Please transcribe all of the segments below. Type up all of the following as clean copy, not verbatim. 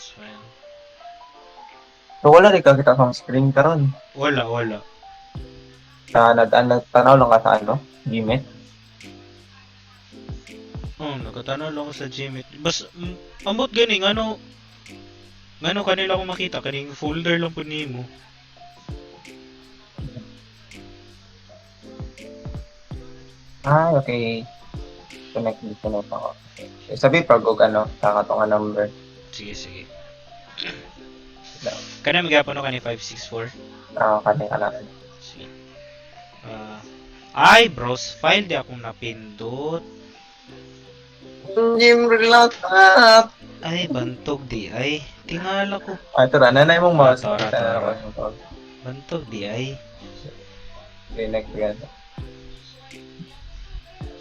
That's fine. So wala rin kakita kong screen karon. Wala, wala. Nagtanaw lang ka sa ano? Gmail. Nakatanong lang ako sa Gmail. Ambot ganing, ano kanila ko makita, kaning folder lang po nimo. Okay. Connect ako. Sabi pag og ano, kakatong nga number. Sige. Kana magapon no kani 564. Kani. Sige. Ay, browse file di akong napindot. Jim Lasat. Ay, bantog di ay. Tingala ko. Tara, nanay mong mouse. Tara. Bantog di ay. Connect yan.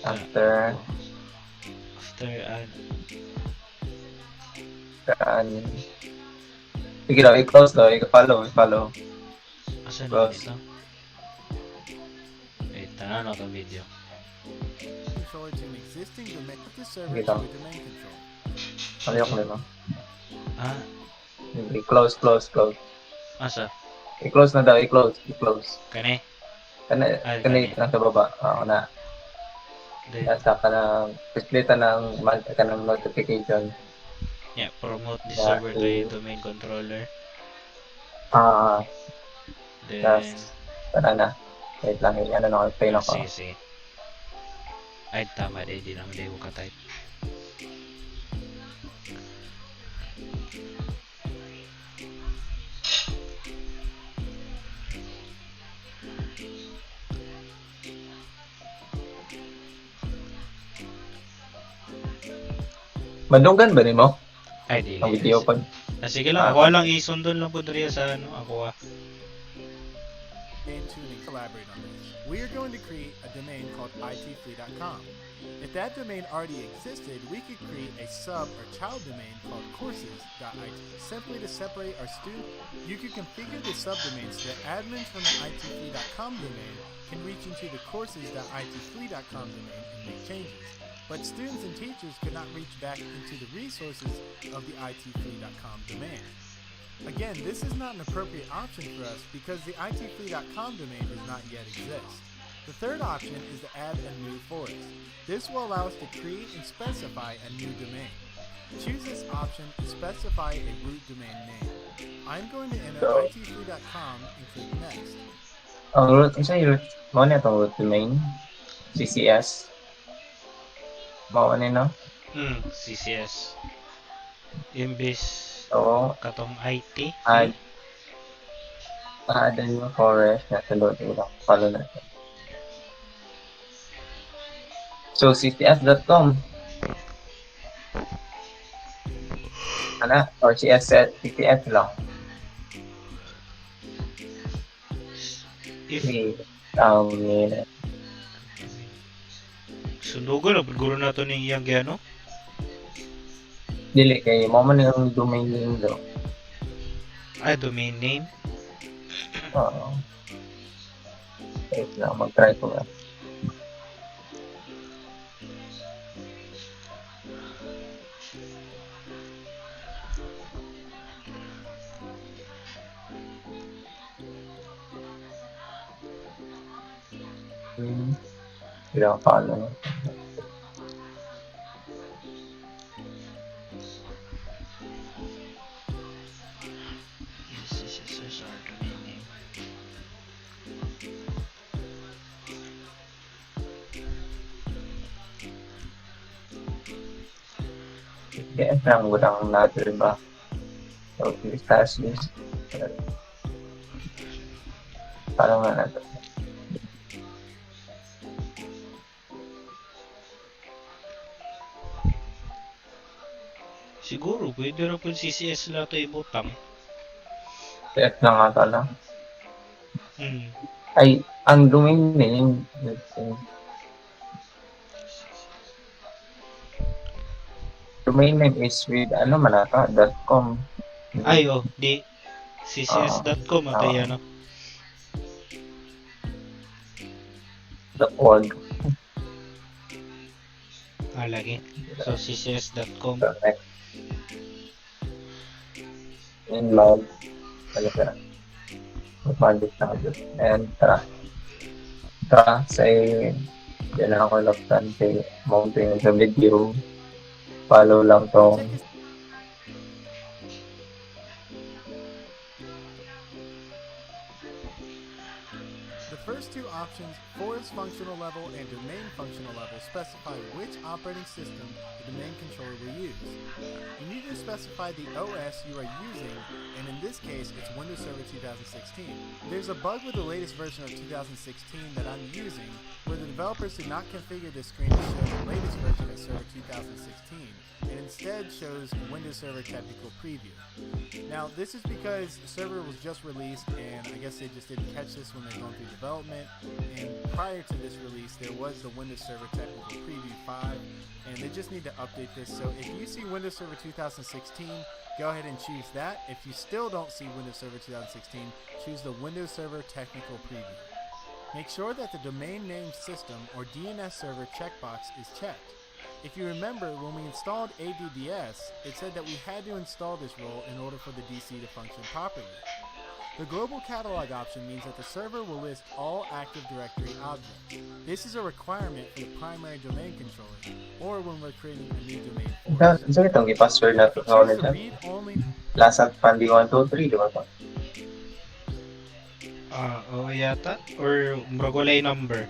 After sige daw, i-close daw, i-follow. Asan na Close. ito? Wait, tanan ako itong video. Controller to an existing domain of the server Sige to daw. a domain controller. Paliyok mo. Ah, I-close. asa? I-close na daw, i-close. Kani? Ay, Connect lang sa baba. Na. Then, Nasa ka ng, display ng notification. yeah, promote the Yeah, server to a domain controller. Then, Tara na. Wait lang, explain ako. sige. Ay, tama din, di naman din ko ka-type. Madunggan ba rin mo? Ay, di. Ang video ko. Sige lang, ako lang isundon lang po dito sa ako And tuning collaborate on this. We are going to create a domain called itfree.com. If that domain already existed, we could create a sub or child domain called courses.it. Simply to separate our student, you could configure the subdomain so that admins from the itfree.com domain can reach into the courses.itfree.com domain and make changes. But students and teachers could not reach back into the resources of the itfree.com domain. Again, this is not an appropriate option for us because the itfree.com domain does not yet exist. The third option is to add a new forest. This will allow us to create and specify a new domain. Choose this option and specify a root domain name. I'm going to enter itfree.com and click next. Ang root, mo na itong root domain. CCS. Mo na no? CCS. Imbis So, katong IT. add yung forest na tulad lang. Follow natin. So, ccs.com. Or CCS lang. If sundugo na guro na to ning iyang gyano. Dili kay mo man yung domain name do. Ay, domain name. Oo. Wait lang, mag-try ko nga. Hindi ako follow. CCS or domain name. Kaya ang gudang natin ba? So, task list. Parang nga natin. Siguro pwede ra pud CCS la to ibutang. Set na nga tala. Hmm. Ay, ang domain name, let's see. Domain name is with, .com. Ay, di ccs.com at yan, no? .org. Lagi. So, ccs.com. Correct. in log talaga. Mag-budget na ako. And say, yan ako laktan kay mountain sa video. Follow lang Now tong take a The first two options, forest functional level and domain functional level, specify which operating system the domain controller will use. You need to specify the OS you are using, and in this case, it's Windows Server 2016. There's a bug with the latest version of 2016 that I'm using, where the developers did not configure this screen to show the latest version of Server 2016, and instead shows Windows Server Technical Preview. Now, this is because the server was just released, and I guess they just didn't catch this when they're going through development. And prior to this release, there was the Windows Server Technical Preview 5, and they just need to update this. So if you see Windows Server 2016, go ahead and choose that. If you still don't see Windows Server 2016, choose the Windows Server Technical Preview. Make sure that the Domain Name System or DNS Server checkbox is checked. If you remember, when we installed ADDS, it said that we had to install this role in order for the DC to function properly. The global catalog option means that the server will list all Active Directory objects. This is a requirement for the primary domain controller, or when we're creating a new domain for it. so itong i-password na If ito you sa choose ulit the na. read-only Lasat Pandi 123, di ba ito? Oo yata. Or murag walay number.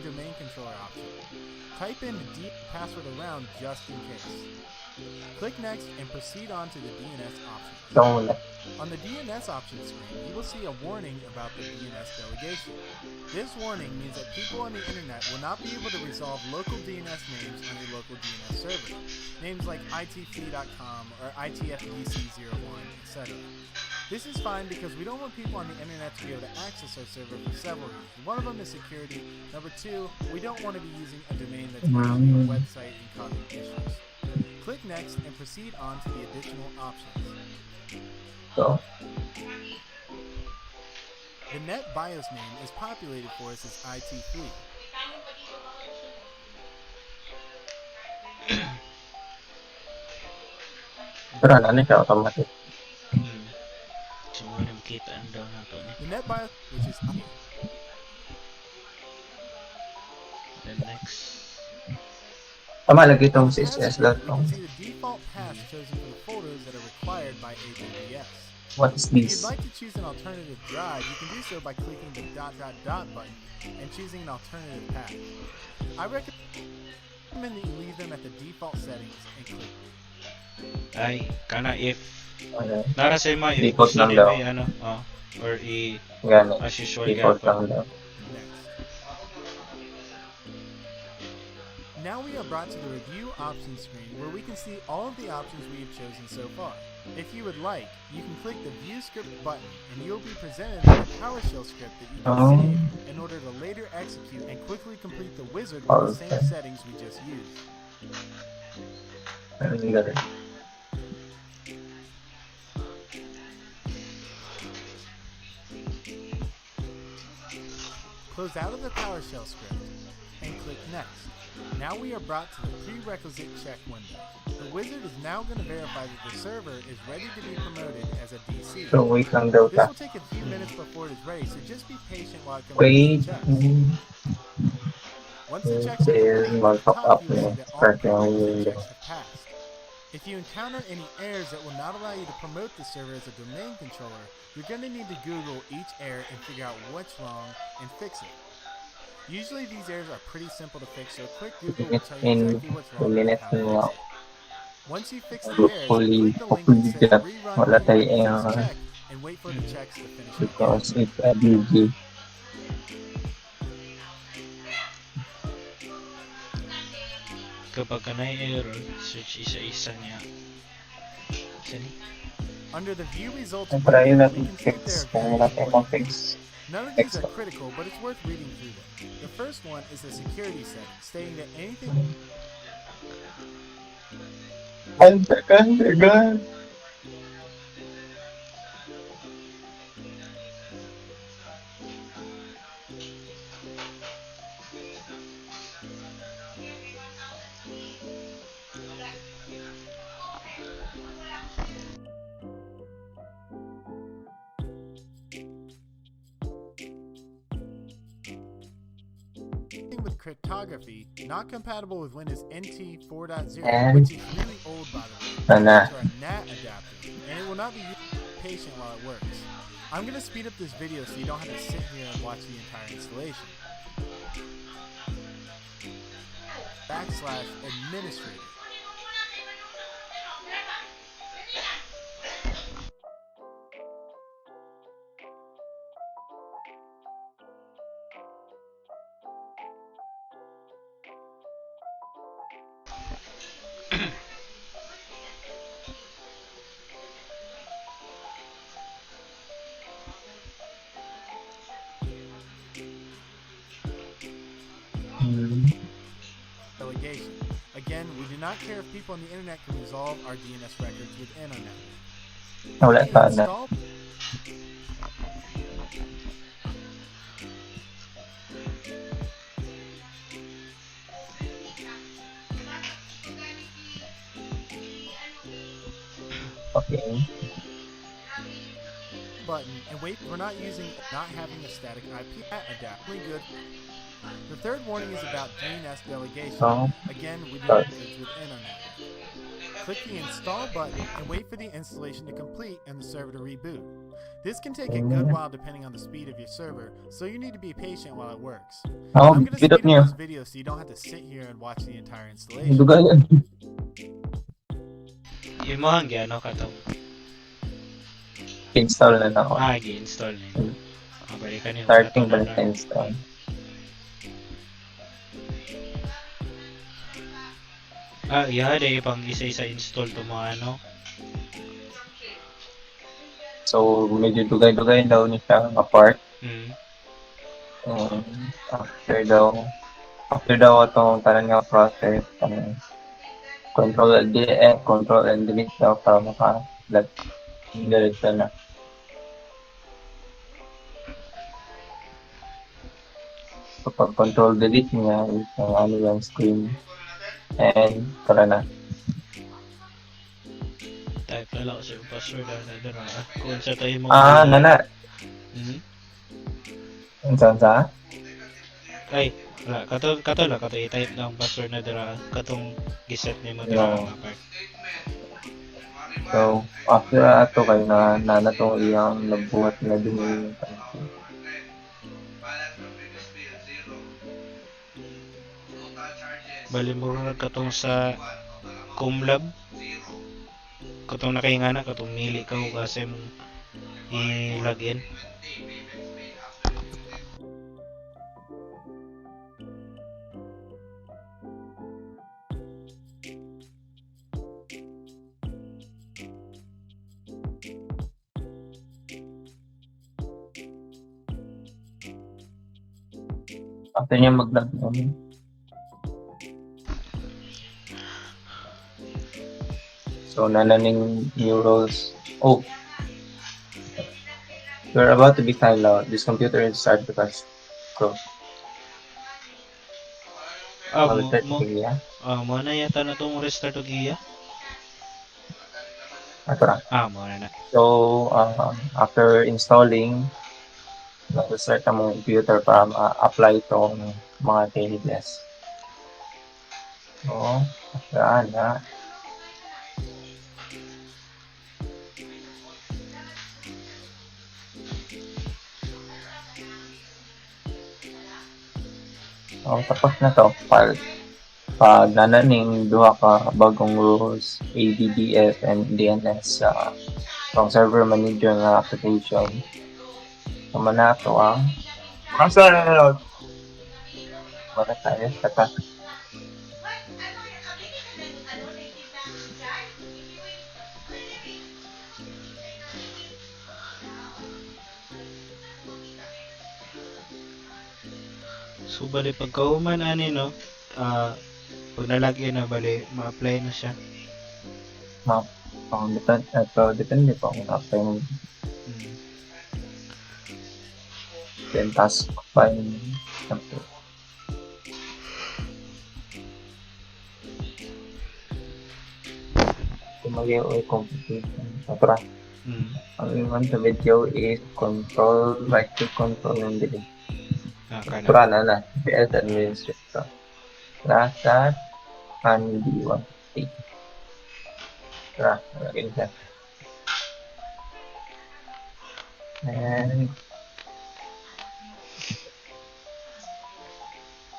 domain controller option, type in the D password around just in case. Click Next and proceed on to the DNS options. Itong muna. On the DNS options screen, you will see a warning about the DNS delegation. This warning means that people on the internet will not be able to resolve local DNS names on a local DNS server. Names like itfree.com or itfdc01, etc. This is fine because we don't want people on the internet to be able to access our server for several reasons. One of them is security. Number two, we don't want to be using a domain that's actually a website and causing issues. Click Next and proceed on to the additional options. So, The net BIOS name is populated for us as IT3. pero ano siya, automatic. So muna makita ang daw na to. The net BIOS, which is IT. Then next. Tama, lagi itong On the path CSS screen, dot we com. can see the default path chosen for the folders that are required by AWS. What is If you'd this? like to choose an alternative drive, you can do so by clicking the ... button and choosing an alternative path. I recommend that you leave them at the default settings and click. Ay, kana if Ano, nara sa ima if Default gusto lang niyo daw. may ano, or gani. as usual Default gapon. lang daw. Next. Now we are brought to the review options screen where we can see all of the options we have chosen so far. If you would like, you can click the View Script button and you'll be presented with a PowerShell script that you can save in order to later execute and quickly complete the wizard with the same Okay. settings we just used. Ano yung gano'n? Close out of the PowerShell script and click Next. Now we are brought to the prerequisite check window. The wizard is now going to verify that the server is ready to be promoted as a DC. So, wait lang daw This ta. will take a few minutes before it is ready, so just be patient while it Wait. completes the checks. Once the checks are Then, complete, at the mag-pop top up you will see na. that all Start yung prerequisite window. checks have passed. If you encounter any errors that will not allow you to promote the server as a domain controller, you're going to need to Google each error and figure out what's wrong and fix it. Usually these errors are pretty simple to fix, so a quick Google will tell you In exactly what's wrong and minutes how to na fix it. Once you fix the errors, hopefully, click the link that says that rerun wala tayo prerequisites error. check and wait for the checks to finish up. Because it's a DG. Kapag ka na error, search isa-isa niya. Isa ni? Under the view results Ang window, parayon we natin can see that fix. there Kung are wala various tayong warnings. fix. None of these are Excellent. critical, but it's worth reading through them. The first one is the security setting, stating that anything with cryptography, not compatible with Windows NT 4.0, And which is really old by the way, ito na. to our NAT adapter, and it will not be patient while it works. I'm going to speed up this video so you don't have to sit here and watch the entire installation. /administrator. Delegation. Again, we do not care if people on the internet can resolve our DNS records within our network. Wala The pa na. install Okay. button and wait, we're not having a static IP adapter. Really good. The third warning is about DNS delegation. So, Again, we do Sorry. not within our network. Click the install button and wait for the installation to complete and the server to reboot. This can take a good while depending on the speed of your server, so you need to be patient while it works. oh, I'm going to speed speed up up niyo. this video so you don't have to sit here and watch the entire installation. Duga yan. Imuhang gyano ka to. Install na ako. Gi-install na yun. Balikan niyo. Starting balik na install. Yada pang isa-isa install to mga ano. So, medyo dugay-dugay daw niya siya apart. And after daw itong tanan nga process, control and delete daw para maka-lag. Diretso na. So, pag control delete niya, is ano yung screen. And, tara na. Type na lang sa password na dira. Kung sa tayo mo. Nana. Saan sa? Ay, wala. Kato lang. Kato i-type na ang password na dira. Katong giset niyo mo dira Yeah. ang part. So, after ato kayo na itong iyang nabuhat na din yung pansin. Bali mo na katong sa Kumlab. Katong nakahingana, katong mili ka o kasi mong i-login. After niya mag-log so, nananing new roles. Oh! You're about to be signed out. This computer is start because so, Mo na yata na itong restart o giya. Ato na. Mo na. So, after installing, nag-start ang mong computer para ma-apply itong mga TLS. So, saan na? So, tapos na to. Pag nananing duha ka bagong rules, ADDF and DNS sa server manager nga application. Naman na ito ang master. Wala tayo kata. So bali pagkahuman ani no, pag nalagyan na bali ma-apply na siya. Depende pa kung apply mo. Then task file. Kumagay o computation. Tara. Ang iwan sa video is control, right click control and delete. kana. Tura na na. PS administrator. Lasat and D150. Tura, lagyan siya. And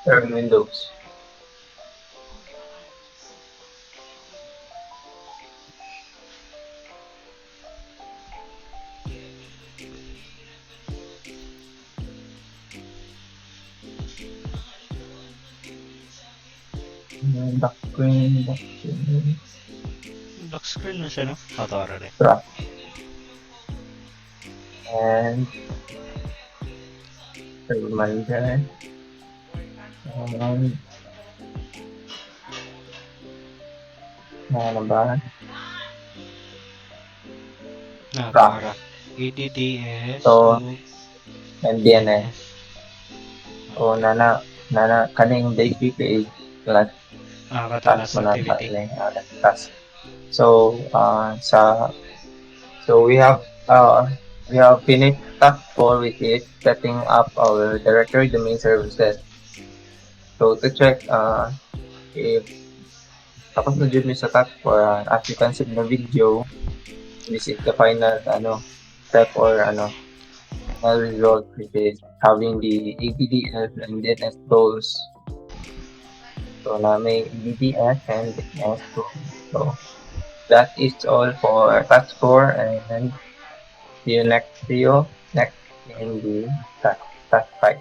turn windows. Back screen, back screen. Lock screen na siya, no? Tara rin. Tura. And reminder. Ano ba? Tara. ADDS So, to and DNS. So, nana kaning DPPA class katalas activity. task. So, we have finished task 4, which is setting up our directory domain services. So to check if tapos na dyan sa task 4, as you can see in the video, this is the final step or final result, which is having the ABDS and DNS goals. So na may ABDS and DNS goals. So that is all for task 4, and see you next in the task 5.